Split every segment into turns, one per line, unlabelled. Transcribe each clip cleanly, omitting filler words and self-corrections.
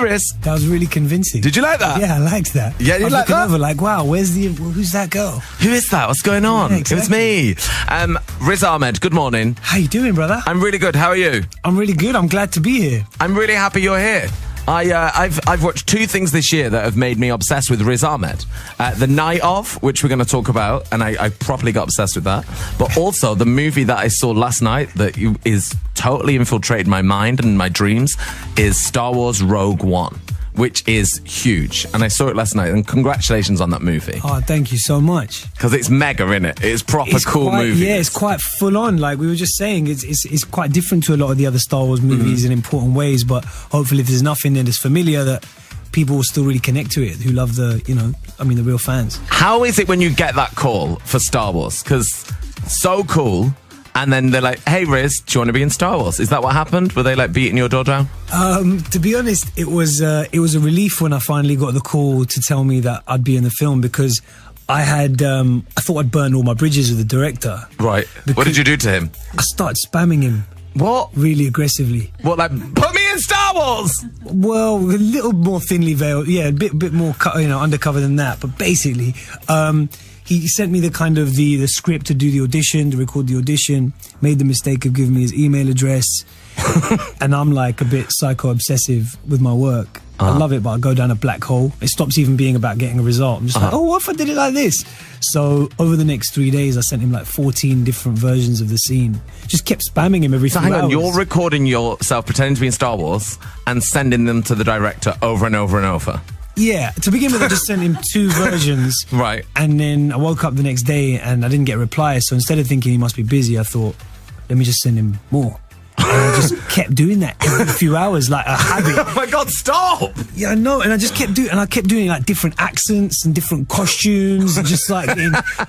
Riz.
That was really convincing.
Did you like that?
Yeah, I liked that.
Yeah, you like that?
Over, like, wow, who's that girl?
Who is that? What's going on?
Yeah, exactly.
It was me. Riz Ahmed, good morning.
How you doing, brother?
I'm really good. How are you?
I'm really good. I'm glad to be here.
I'm really happy you're here. I've watched two things this year that have made me obsessed with Riz Ahmed. The Night Of, which we're going to talk about, and I properly got obsessed with that. But also the movie that I saw last night that is totally infiltrated my mind and my dreams is Star Wars Rogue One, which is huge. And I saw it last night, and congratulations on that movie.
Oh, thank you so much.
Because it's mega, innit? It's proper cool movie.
Yeah, it's quite full on. Like we were just saying, it's quite different to a lot of the other Star Wars movies in important ways, but hopefully if there's enough in there that's familiar that people will still really connect to it, who love the real fans.
How is it when you get that call for Star Wars? Because so cool. And then they're like, hey, Riz, do you want to be in Star Wars? Is that what happened? Were they like beating your door down?
To be honest, it was a relief when I finally got the call to tell me that I'd be in the film, because I thought I'd burned all my bridges with the director.
Right. What did you do to him?
I started spamming him.
What?
Really aggressively.
What, like, put me in Star Wars?
Well, a little more thinly veiled. Yeah, a bit more undercover than that. But basically, he sent me the kind of the script to do the audition, to record the audition, made the mistake of giving me his email address. And I'm like a bit psycho-obsessive with my work. I love it, but I go down a black hole. It stops even being about getting a result. I'm just like, oh, what if I did it like this? So over the next 3 days, I sent him like 14 different versions of the scene. Just kept spamming him every few hours.
Hang on, you're recording yourself pretending to be in Star Wars and sending them to the director over and over and over?
Yeah, to begin with, I just sent him 2 versions.
Right.
And then I woke up the next day and I didn't get a reply. So instead of thinking he must be busy, I thought, let me just send him more. And I just kept doing that every few hours, like a habit.
Oh my God, stop!
Yeah, I know. And I just kept doing like different accents and different costumes. And just like,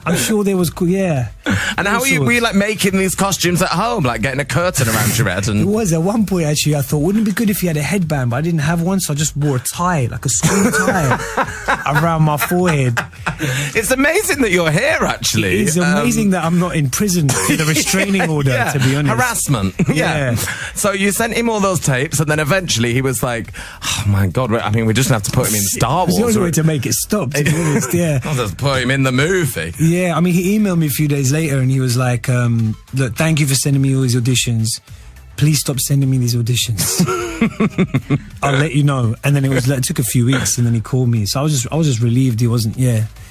I'm sure there was, yeah.
And how were you like making these costumes at home? Like getting a curtain around your head? And
it was at one point, actually, I thought, wouldn't it be good if you had a headband? But I didn't have one, so I just wore a tie, like a school tie around my forehead.
It's amazing that you're here, actually.
It's amazing that I'm not in prison with a restraining order, to be honest.
Harassment. Yeah. So you sent him all those tapes, and then eventually he was like, oh my God, I mean, we just have to put him in Star Wars.
It's the only way to make it stop, to be honest, yeah.
I'll just put him in the movie.
Yeah, I mean, he emailed me a few days later, and he was like, look, thank you for sending me all these auditions. Please stop sending me these auditions. I'll let you know. And then it took a few weeks, and then he called me. So I was just relieved he wasn't,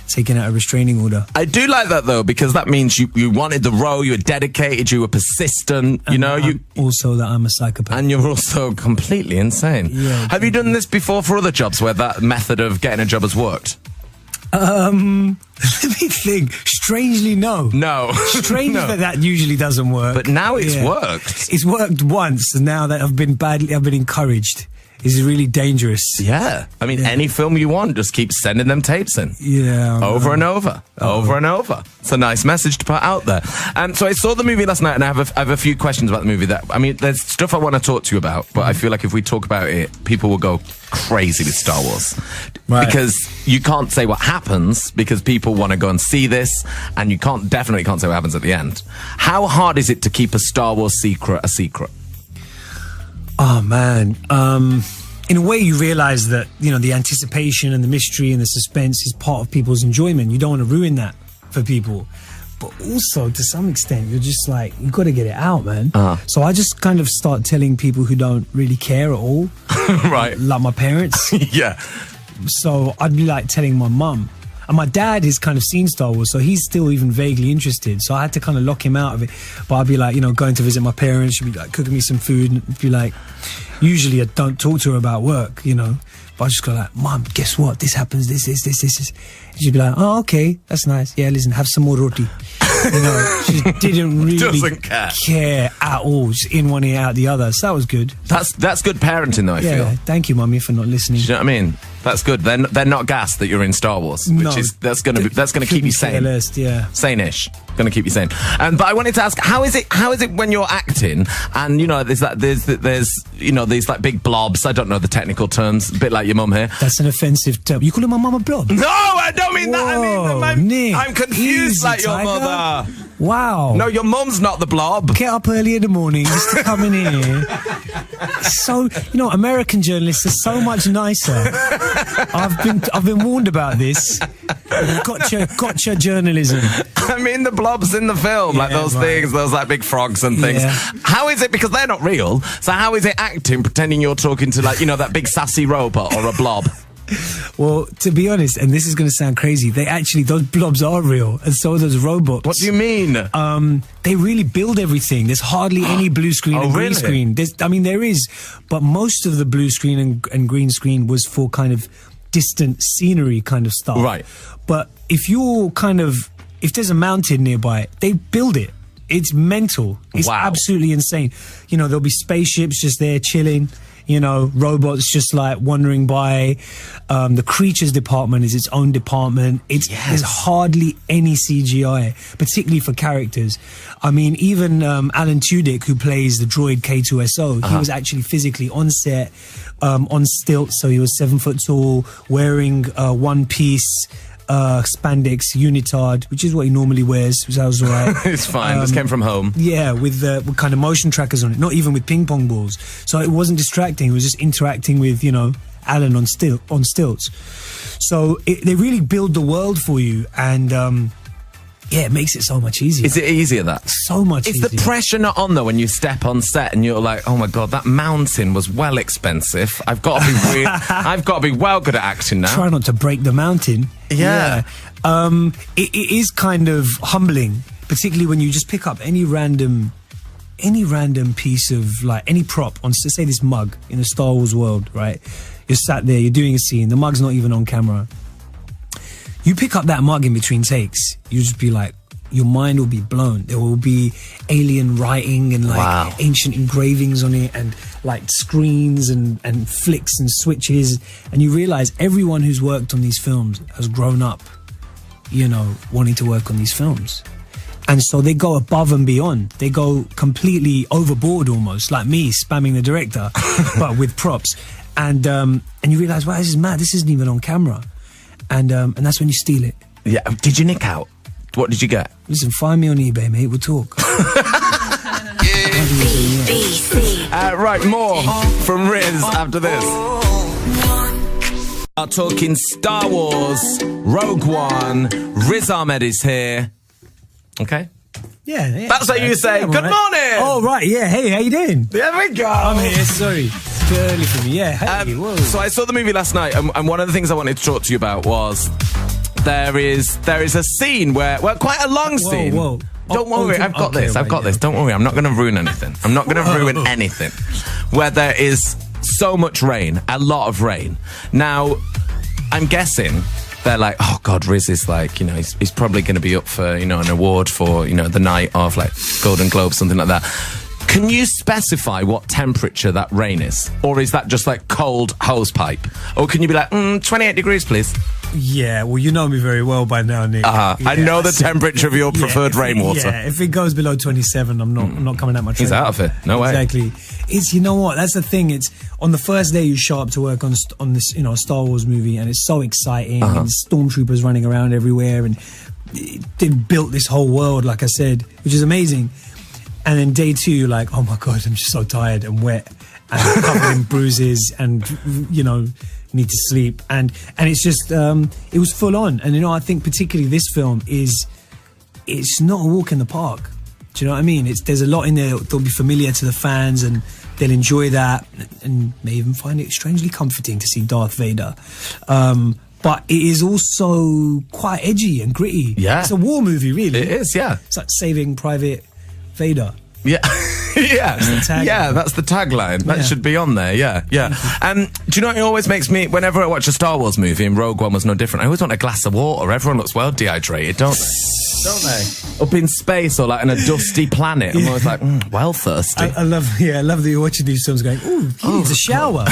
taking out a restraining order.
I do like that, though, because that means you wanted the role, you were dedicated, you were persistent,
also that I'm a psychopath.
And you're also completely insane.
Yeah,
have you done this before for other jobs where that method of getting a job has worked?
Let me think. Strangely, no.
No.
Strange
No.
that usually doesn't work.
But now it's worked.
It's worked once, and now that I've been encouraged. Is really dangerous.
Yeah. I mean, any film you want, just keep sending them tapes in.
Yeah.
Over and over. Over and over. It's a nice message to put out there. So I saw the movie last night, and I have a few questions about the movie. There's stuff I want to talk to you about, but I feel like if we talk about it, people will go crazy with Star Wars. Right. Because you can't say what happens, because people want to go and see this, and you definitely can't say what happens at the end. How hard is it to keep a Star Wars secret a secret?
Oh, man. In a way, you realise that, the anticipation and the mystery and the suspense is part of people's enjoyment. You don't want to ruin that for people. But also, to some extent, you're just like, you've got to get it out, man. So I just kind of start telling people who don't really care at all.
Right.
Like my parents.
Yeah.
So I'd be like telling my mum. And my dad has kind of seen Star Wars, so he's still even vaguely interested. So I had to kind of lock him out of it. But I'd be like, going to visit my parents. She'd be like cooking me some food, and be like, usually I don't talk to her about work, But I just go like, Mum, guess what? This happens, this. And she'd be like, oh, okay, that's nice. Yeah, listen, have some more roti. She didn't really care at all. Just in one ear, out the other. So that was good.
That's good parenting, though, I feel.
Thank you, Mummy, for not listening.
Do you know what I mean? That's good. They're not gassed that you're in Star Wars, which is that's gonna keep you sane.
Yeah,
sane-ish. Going to keep you sane. But I wanted to ask, how is it when you're acting and there's these like big blobs? I don't know the technical terms. A bit like your mum here.
That's an offensive term. You calling my mum a blob?
No, I don't mean that. I mean
Nick,
I'm confused like your mother.
Wow.
No, your mum's not the blob.
Get up early in the morning just to come in here So, American journalists are so much nicer. I've been warned about this. Gotcha journalism.
I mean, the blobs in the film, like those things, those like big frogs and things.
Yeah.
How is it, because they're not real, so how is it acting, pretending you're talking to like, that big sassy robot or a blob?
Well, to be honest, and this is going to sound crazy, those blobs are real, and so are those robots.
What do you mean?
They really build everything. There's hardly any blue screen and green screen. There is, but most of the blue screen and green screen was for kind of distant scenery kind of stuff.
Right.
But if there's a mountain nearby, they build it. It's mental. It's absolutely insane. There'll be spaceships just there chilling. Robots just like wandering by. The creatures department is its own department. There's hardly any CGI, particularly for characters. I mean, even Alan Tudyk, who plays the droid K2SO, he was actually physically on set, on stilts, so he was 7 foot tall, wearing one-piece spandex unitard, which is what he normally wears, so that was all right.
It's fine, this came from home.
Yeah, with kind of motion trackers on it, not even with ping pong balls. So it wasn't distracting, it was just interacting with, Alan on stilts. So they really build the world for you, and it makes it so much easier.
Is it easier, that?
So much easier.
Is the pressure not on, though, when you step on set and you're like, oh my God, that mountain was well expensive. I've got to be well good at acting now.
Try not to break the mountain.
Yeah.
It is kind of humbling, particularly when you just pick up any random piece of, like, any prop on, say, this mug in a Star Wars world, right? You're sat there, you're doing a scene, the mug's not even on camera. You pick up that mug in between takes, you just be like, your mind will be blown. There will be alien writing and like ancient engravings on it, and like screens and flicks and switches, and you realize everyone who's worked on these films has grown up, wanting to work on these films. And so they go above and beyond. They go completely overboard, almost like me spamming the director, but with props. And you realize, wow, this is mad. This isn't even on camera. And that's when you steal it.
Yeah. Did you nick out? What did you get?
Listen, find me on eBay, mate. We'll talk.
Right, more from Riz after this. Are talking Star Wars, Rogue One. Riz Ahmed is here. Okay.
Yeah.
That's how you say, good morning.
Oh, right. Yeah. Hey, how you doing?
There we go.
I'm here. Sorry. It's too early for me. Yeah. Hey,
so I saw the movie last night, and one of the things I wanted to talk to you about was there is a scene where, quite a long scene.
Whoa.
Don't worry, I've got this. Don't worry, I'm not going to ruin anything. I'm not going to ruin anything. Where there is so much rain, a lot of rain. Now, I'm guessing they're like, oh God, Riz is like, he's probably going to be up for, an award for, the night of like Golden Globe, something like that. Can you specify what temperature that rain is? Or is that just like cold hose pipe? Or can you be like, 28 degrees, please?
Yeah, well, you know me very well by now, Nick.
Yeah, I know the temperature of your preferred rainwater.
Yeah, if it goes below 27, I'm not coming out my train.
He's out of it. No way.
Exactly. It's, what? That's the thing. It's on the first day you show up to work on this, Star Wars movie, and it's so exciting, and stormtroopers running around everywhere, and they built this whole world, like I said, which is amazing. And then day 2, you're like, oh my God, I'm just so tired and wet and covered in bruises, and need to sleep, and it's just it was full on. And I think particularly this film it's not a walk in the park. Do you know what I mean? There's a lot in there that'll be familiar to the fans, and they'll enjoy that, and may even find it strangely comforting to see Darth Vader. But it is also quite edgy and gritty.
Yeah,
it's a war movie, really.
It is. Yeah,
it's like Saving Private Vader.
Yeah. Yeah, that's the tagline. That should be on there. Yeah. Do you know what it always makes me, whenever I watch a Star Wars movie, and Rogue One was no different, I always want a glass of water. Everyone looks well dehydrated, don't they? Up in space or like on a dusty planet, I'm always like, well thirsty.
I love that you're watching these films going, ooh, he needs a shower.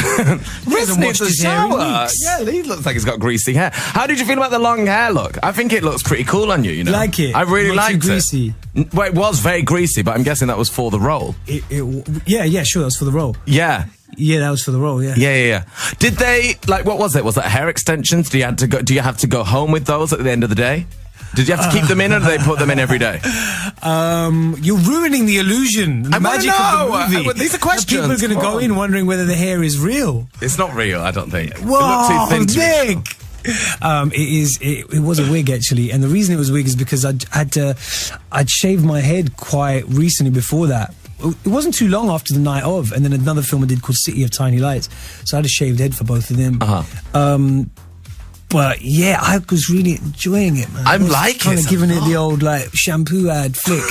Riz needs a shower. Yeah, he looks like he's got greasy hair. How did you feel about the long hair look? I think it looks pretty cool on you,
Like it?
I really liked it.
Greasy.
Well, it was very greasy, but I'm guessing that was for the role.
Yeah, sure, that was for the role.
Yeah,
that was for the role.
Yeah. Did they what was it? Was that hair extensions? Do you have to go home with those at the end of the day? Did you have to keep them in, or did they put them in every day?
You're ruining the illusion, the magic of the movie.
These are questions.
People are going to go in wondering whether the hair is real.
It's not real, I don't think.
Whoa,
it looks too thin to be
Nick! It was a wig actually, and the reason it was a wig is because I'd shaved my head quite recently before that. It wasn't too long after the night of, and then another film I did called City of Tiny Lights, so I had a shaved head for both of them. But yeah, I was really enjoying it, man.
I'm liking it.
Kind of giving it the old like shampoo ad flick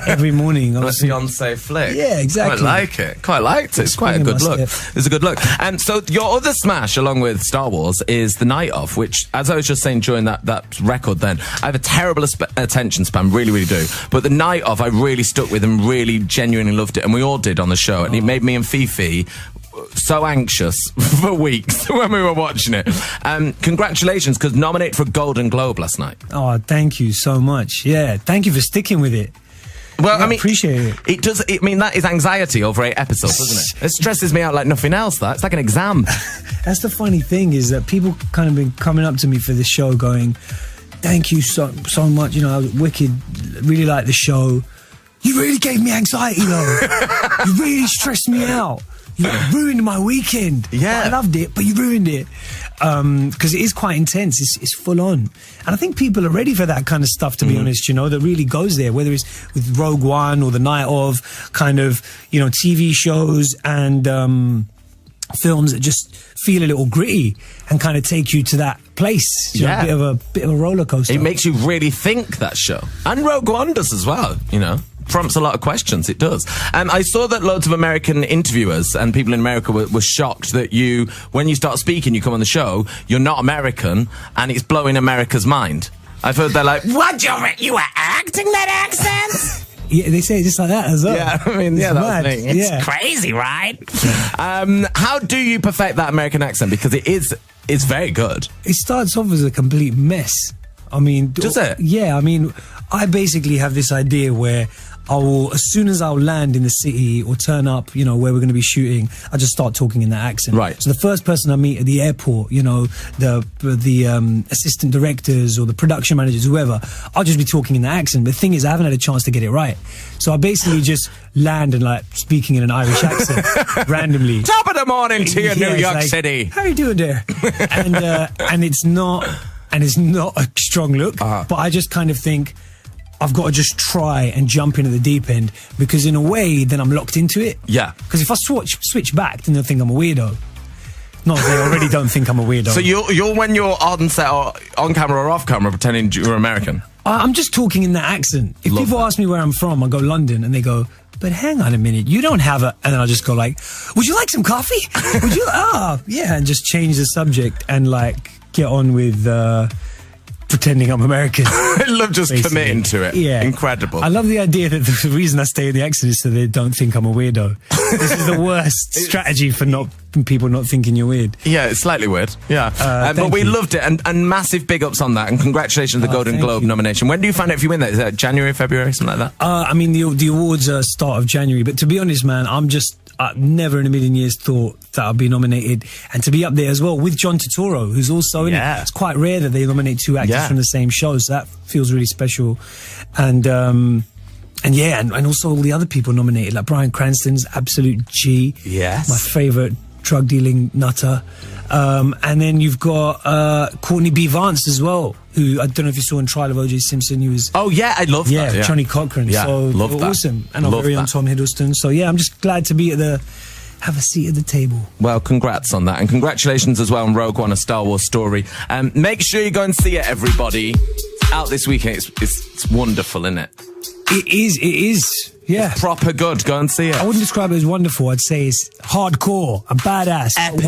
every morning.
Like Beyonce flick.
Yeah, exactly.
Quite like it. Quite liked it. It's quite a good look. It's a good look. And so your other smash, along with Star Wars, is The Night Of, which, as I was just saying during that record then, I have a terrible attention span, really, really do. But The Night Of, I really stuck with and really genuinely loved it. And we all did on the show. And it made me and Fifi so anxious for weeks when we were watching it. Congratulations, because nominated for a Golden Globe last night.
Oh, thank you so much. Yeah, thank you for sticking with it.
Well,
yeah,
I mean,
appreciate it.
It does. I mean, that is anxiety over 8 episodes, doesn't it? It stresses me out like nothing else. It's like an exam.
That's the funny thing, is that people kind of been coming up to me for the show going, thank you so much, you know, I was wicked, really liked the show. You really gave me anxiety though. You really stressed me out. You ruined my weekend.
Yeah.
I loved it, but you ruined it. Because it is quite intense. It's full on. And I think people are ready for that kind of stuff, to be honest, you know, that really goes there, whether it's with Rogue One or The Night Of, kind of, you know, TV shows and films that just feel a little gritty and kind of take you to that place. You know, a bit of a roller coaster.
It makes you really think, that show. And Rogue One does as well, you know. Prompts a lot of questions, it does. I saw that loads of American interviewers and people in America were shocked that when you start speaking, you come on the show, you're not American, and it's blowing America's mind. I've heard they're like, what, you were acting that accent?
Yeah, they say it just like that as well.
Yeah, I mean, yeah, that's the thing. It's
crazy, right?
How do you perfect that American accent? Because it's very good.
It starts off as a complete mess. I mean...
Does it?
Yeah, I mean, I basically have this idea where as soon as I'll land in the city or turn up, you know, where we're going to be shooting, I just start talking in that accent.
Right.
So the first person I meet at the airport, you know, the assistant directors or the production managers, whoever, I'll just be talking in that accent. But the thing is, I haven't had a chance to get it right. So I basically just land and like speaking in an Irish accent randomly.
Top of the morning to you, New York City.
How are you doing there? And it's not a strong look, but I just kind of think, I've got to just try and jump into the deep end, because in a way, then I'm locked into it.
Yeah.
Because if I switch back, then they'll think I'm a weirdo. Not that they already don't think I'm a weirdo.
So you're when you're on set or on camera or off camera pretending you're American?
I'm just talking in that accent. If people ask me where I'm from, I go London, and they go, but hang on a minute, you don't have a... And then I'll just go like, would you like some coffee? Would you... yeah, and just change the subject and like get on with... pretending I'm American.
I love just committing to it.
Yeah.
Incredible.
I love the idea that the reason I stay in the accent is so they don't think I'm a weirdo. This is the worst strategy for people not thinking you're weird.
Yeah, it's slightly weird. Yeah. But we loved it, and massive big ups on that, and congratulations on the Golden Globe nomination. When do you find out if you win that? Is that January, February, something like that?
I mean, the awards are start of January, but to be honest, man, I never in a million years thought that I'd be nominated, and to be up there as well with John Turturro, who's also in it. It's quite rare that they nominate two actors from the same show, so that feels really special. And also all the other people nominated, like Bryan Cranston's absolute G.
Yes.
My favourite drug dealing nutter. And then you've got Courtney B. Vance as well, who I don't know if you saw in Trial of O.J. Simpson. He was...
Oh, yeah, I love that.
Yeah, Johnny Cochran.
Yeah,
so
love that.
Awesome. And our very own Tom Hiddleston. So, yeah, I'm just glad to be have a seat at the table. Well, congrats on that. And congratulations as well on Rogue One, A Star Wars Story. Make sure you go and see it, everybody. Out this weekend. It's wonderful, isn't it? It is. Yeah. It's proper good. Go and see it. I wouldn't describe it as wonderful. I'd say it's hardcore and badass. Epic.